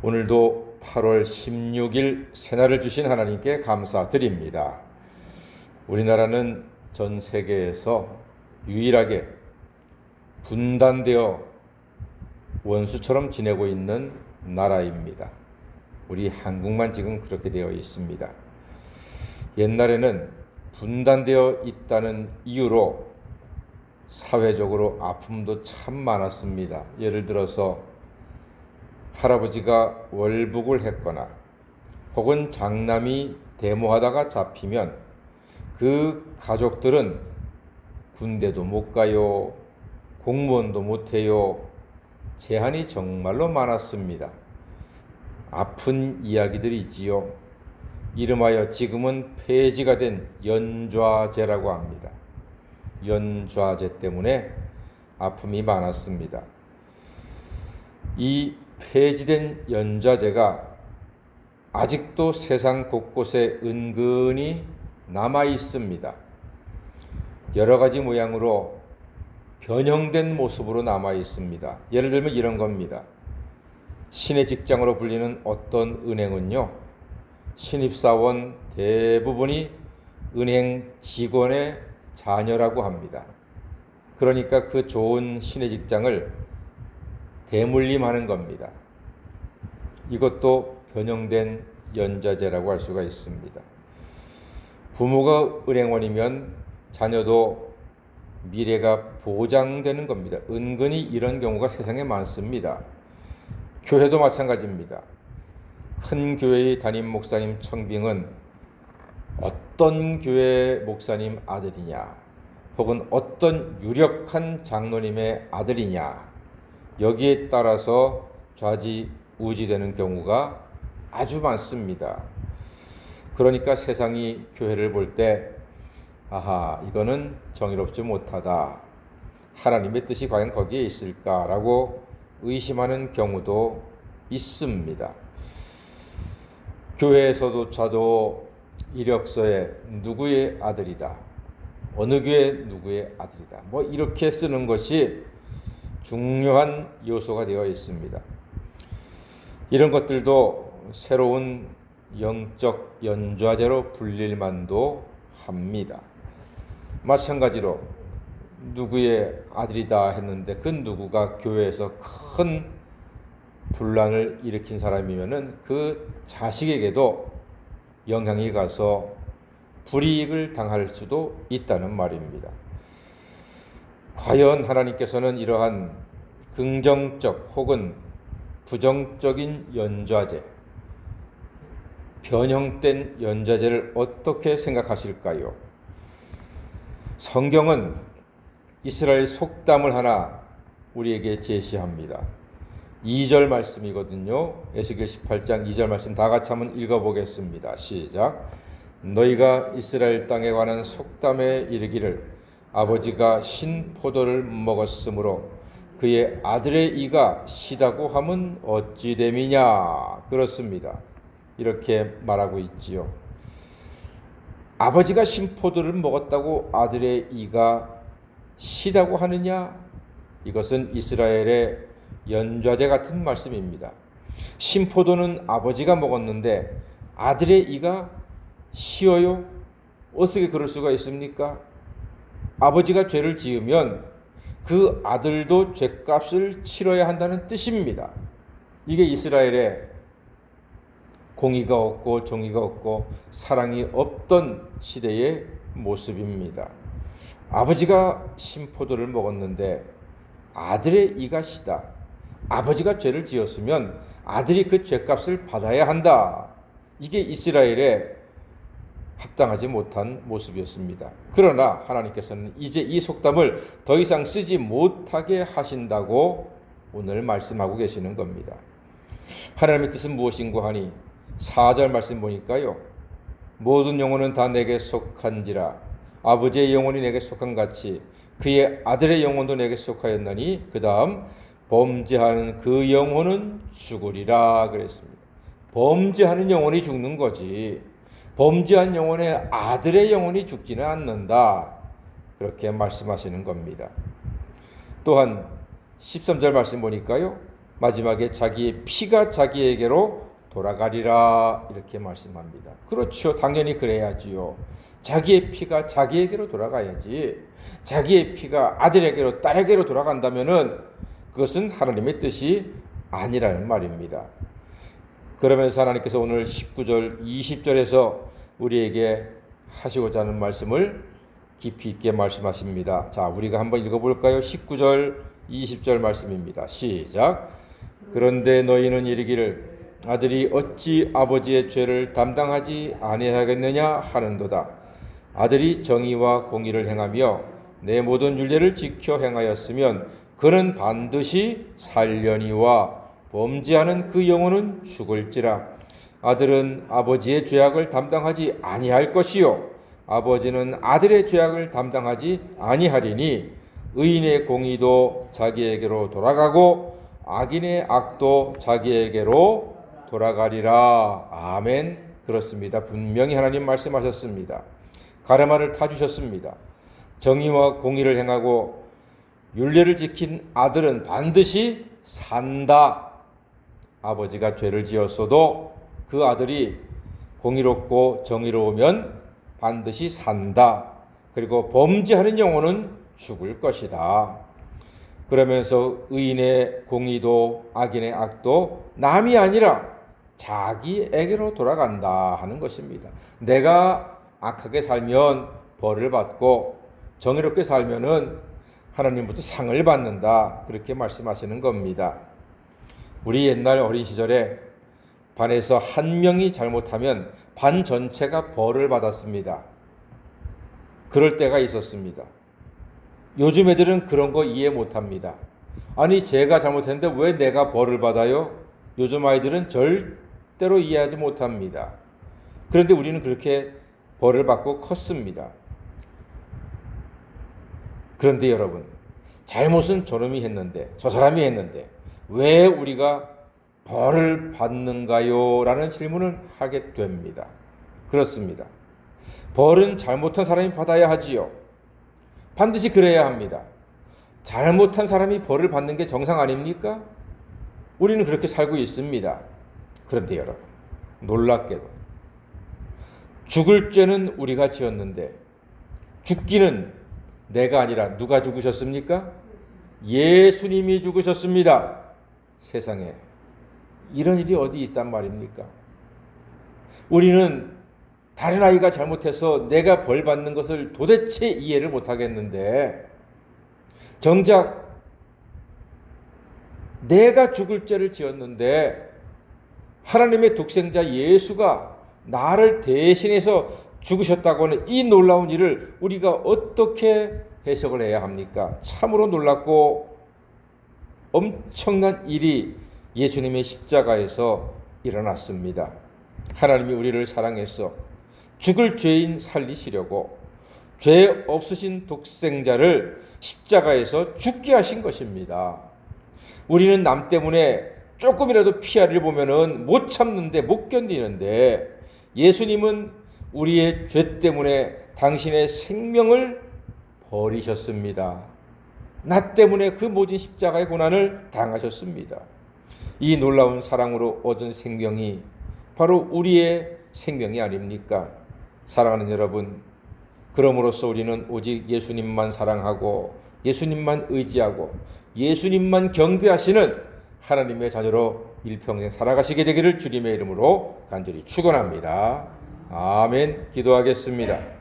오늘도 8월 16일 새날을 주신 하나님께 감사드립니다. 우리나라는 전 세계에서 유일하게 분단되어 원수처럼 지내고 있는 나라입니다. 우리 한국만 지금 그렇게 되어 있습니다. 옛날에는 분단되어 있다는 이유로 사회적으로 아픔도 참 많았습니다. 예를 들어서 할아버지가 월북을 했거나 혹은 장남이 데모하다가 잡히면 그 가족들은 군대도 못 가요, 공무원도 못 해요. 제한이 정말로 많았습니다. 아픈 이야기들이지요. 이름하여 지금은 폐지가 된 연좌제라고 합니다. 연좌제 때문에 아픔이 많았습니다. 이 폐지된 연좌제가 아직도 세상 곳곳에 은근히 남아 있습니다. 여러 가지 모양으로 변형된 모습으로 남아 있습니다. 예를 들면 이런 겁니다. 신의 직장으로 불리는 어떤 은행은요, 신입사원 대부분이 은행 직원의 자녀라고 합니다. 그러니까 그 좋은 신의 직장을 대물림하는 겁니다. 이것도 변형된 연좌제라고 할 수가 있습니다. 부모가 은행원이면 자녀도 미래가 보장되는 겁니다. 은근히 이런 경우가 세상에 많습니다. 교회도 마찬가지입니다. 큰 교회의 담임 목사님 청빙은 어떤 교회 목사님 아들이냐, 혹은 어떤 유력한 장로님의 아들이냐, 여기에 따라서 좌지우지되는 경우가 아주 많습니다. 그러니까 세상이 교회를 볼 때 아하, 이거는 정의롭지 못하다, 하나님의 뜻이 과연 거기에 있을까라고 의심하는 경우도 있습니다. 교회에서조차도 이력서에 누구의 아들이다, 어느 교회 누구의 아들이다, 이렇게 쓰는 것이 중요한 요소가 되어 있습니다. 이런 것들도 새로운 영적 연좌제로 불릴 만도 합니다. 마찬가지로 누구의 아들이다 했는데 그 누구가 교회에서 큰 분란을 일으킨 사람이면은 그 자식에게도 영향이 가서 불이익을 당할 수도 있다는 말입니다. 과연 하나님께서는 이러한 긍정적 혹은 부정적인 연좌제, 변형된 연좌제를 어떻게 생각하실까요? 성경은 이스라엘 속담을 하나 우리에게 제시합니다. 2절 말씀이거든요. 에스겔 18장 2절 말씀 다 같이 한번 읽어보겠습니다. 시작. 너희가 이스라엘 땅에 관한 속담에 이르기를 아버지가 신 포도를 먹었으므로 그의 아들의 이가 시다고 함은 어찌 됨이냐. 그렇습니다. 이렇게 말하고 있지요. 아버지가 신 포도를 먹었다고 아들의 이가 시다고 하느냐? 이것은 이스라엘의 연좌제 같은 말씀입니다. 신 포도는 아버지가 먹었는데 아들의 이가 시어요? 어떻게 그럴 수가 있습니까? 아버지가 죄를 지으면 그 아들도 죄값을 치러야 한다는 뜻입니다. 이게 이스라엘의 공의가 없고 정의가 없고 사랑이 없던 시대의 모습입니다. 아버지가 신포도를 먹었는데 아들의 이가 시다. 아버지가 죄를 지었으면 아들이 그 죄값을 받아야 한다. 이게 이스라엘의 합당하지 못한 모습이었습니다. 그러나 하나님께서는 이제 이 속담을 더 이상 쓰지 못하게 하신다고 오늘 말씀하고 계시는 겁니다. 하나님의 뜻은 무엇인고 하니 4절 말씀 보니까요, 모든 영혼은 다 내게 속한지라 아버지의 영혼이 내게 속한 같이 그의 아들의 영혼도 내게 속하였나니 그 다음 범죄하는 그 영혼은 죽으리라 그랬습니다. 범죄하는 영혼이 죽는 거지 범죄한 영혼의 아들의 영혼이 죽지는 않는다, 그렇게 말씀하시는 겁니다. 또한 13절 말씀 보니까요, 마지막에 자기의 피가 자기에게로 돌아가리라 이렇게 말씀합니다. 그렇죠. 당연히 그래야지요. 자기의 피가 자기에게로 돌아가야지. 자기의 피가 아들에게로 딸에게로 돌아간다면은 그것은 하나님의 뜻이 아니라는 말입니다. 그러면서 하나님께서 오늘 19절, 20절에서 우리에게 하시고자 하는 말씀을 깊이 있게 말씀하십니다. 자, 우리가 한번 읽어볼까요? 19절, 20절 말씀입니다. 시작. 그런데 너희는 이르기를 아들이 어찌 아버지의 죄를 담당하지 아니하겠느냐 하는도다. 아들이 정의와 공의를 행하며 내 모든 율례를 지켜 행하였으면 그는 반드시 살려니와 범죄하는 그 영혼은 죽을지라. 아들은 아버지의 죄악을 담당하지 아니할 것이요 아버지는 아들의 죄악을 담당하지 아니하리니 의인의 공의도 자기에게로 돌아가고 악인의 악도 자기에게로 돌아가리라. 아멘. 그렇습니다. 분명히 하나님 말씀하셨습니다. 가르마를 타주셨습니다. 정의와 공의를 행하고 율례를 지킨 아들은 반드시 산다. 아버지가 죄를 지었어도 그 아들이 공의롭고 정의로우면 반드시 산다. 그리고 범죄하는 영혼은 죽을 것이다. 그러면서 의인의 공의도 악인의 악도 남이 아니라 자기에게로 돌아간다 하는 것입니다. 내가 악하게 살면 벌을 받고 정의롭게 살면은 하나님부터 상을 받는다. 그렇게 말씀하시는 겁니다. 우리 옛날 어린 시절에 반에서 한 명이 잘못하면 반 전체가 벌을 받았습니다. 그럴 때가 있었습니다. 요즘 애들은 그런 거 이해 못합니다. 아니 제가 잘못했는데 왜 내가 벌을 받아요? 요즘 아이들은 절대로 이해하지 못합니다. 그런데 우리는 그렇게 벌을 받고 컸습니다. 그런데 여러분, 잘못은 저놈이 했는데 저 사람이 했는데 왜 우리가 벌을 받는가요? 라는 질문을 하게 됩니다. 그렇습니다. 벌은 잘못한 사람이 받아야 하지요. 반드시 그래야 합니다. 잘못한 사람이 벌을 받는 게 정상 아닙니까? 우리는 그렇게 살고 있습니다. 그런데 여러분, 놀랍게도 죽을 죄는 우리가 지었는데 죽기는 내가 아니라 누가 죽으셨습니까? 예수님이 죽으셨습니다. 세상에 이런 일이 어디 있단 말입니까? 우리는 다른 아이가 잘못해서 내가 벌 받는 것을 도대체 이해를 못하겠는데 정작 내가 죽을 죄를 지었는데 하나님의 독생자 예수가 나를 대신해서 죽으셨다고 하는 이 놀라운 일을 우리가 어떻게 해석을 해야 합니까? 참으로 놀랍고 엄청난 일이 예수님의 십자가에서 일어났습니다. 하나님이 우리를 사랑해서 죽을 죄인 살리시려고 죄 없으신 독생자를 십자가에서 죽게 하신 것입니다. 우리는 남 때문에 조금이라도 피해를 보면은 못 참는데 못 견디는데 예수님은 우리의 죄 때문에 당신의 생명을 버리셨습니다. 나 때문에 그 모든 십자가의 고난을 당하셨습니다. 이 놀라운 사랑으로 얻은 생명이 바로 우리의 생명이 아닙니까? 사랑하는 여러분, 그럼으로써 우리는 오직 예수님만 사랑하고 예수님만 의지하고 예수님만 경배하시는 하나님의 자녀로 일평생 살아가시게 되기를 주님의 이름으로 간절히 축원합니다. 아멘. 기도하겠습니다.